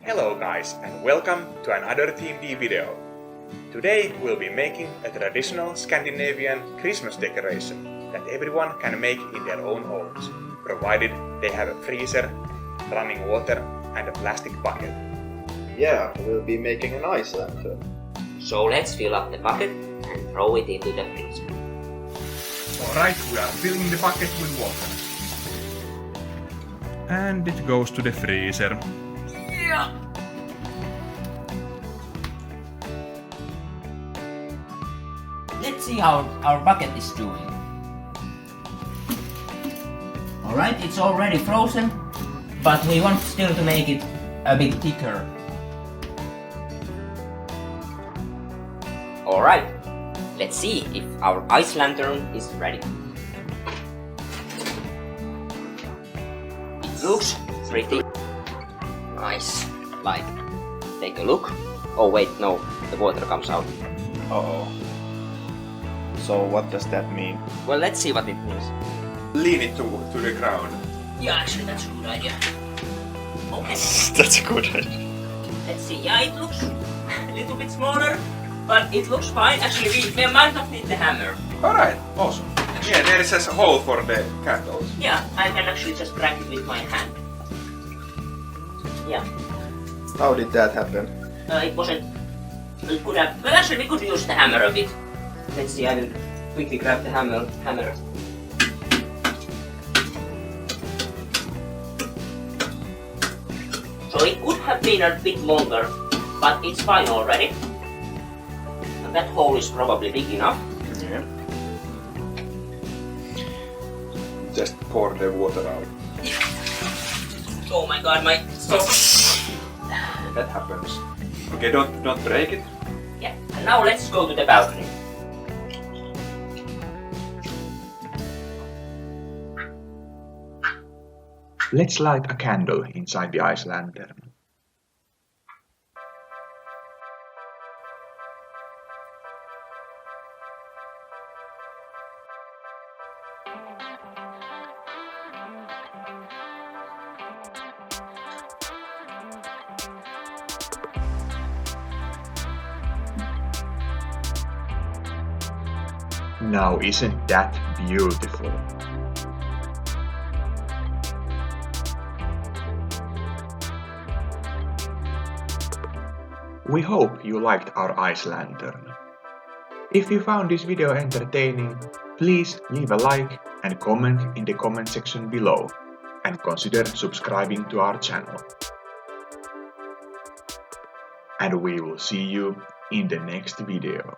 Hello guys and welcome to another TIIMDEE video. Today we'll be making a traditional Scandinavian Christmas decoration that everyone can make in their own homes, provided they have a freezer, running water and a plastic bucket. Yeah, we'll be making an ice lantern. So let's fill up the bucket and throw it into the freezer. Alright, we are filling the bucket with water. And it goes to the freezer. Yeah. Let's see how our bucket is doing. Alright, it's already frozen, but we want still to make it a bit thicker. Alright, let's see if our ice lantern is ready. It looks pretty nice. Like, take a look. Oh wait, no, the water comes out. Uh-oh. So what does that mean? Well, let's see what it means. Lean it to the ground. Yeah, actually that's a good idea. Okay, That's a good idea. let's see. Yeah, it looks a little bit smaller, but it looks fine. Actually, we might not need the hammer. Alright, awesome. Yeah, there is a hole for the candles. Yeah, I can actually just crack it with my hand. Yeah, How did that happen? it wasn't... It could have... Well, actually, we could use the hammer a bit. Let's see, I will quickly grab the hammer. So it could have been a bit longer, but it's fine already. And that hole is probably big enough. Yeah. Just pour the water out. Oh my god, my socks. That happens. Okay, don't break it. Yeah, and now let's go to the balcony. Let's light a candle inside the ice lantern. Now isn't that beautiful? We hope you liked our ice lantern. If you found this video entertaining, please leave a like and comment in the comment section below, and consider subscribing to our channel. And we will see you in the next video.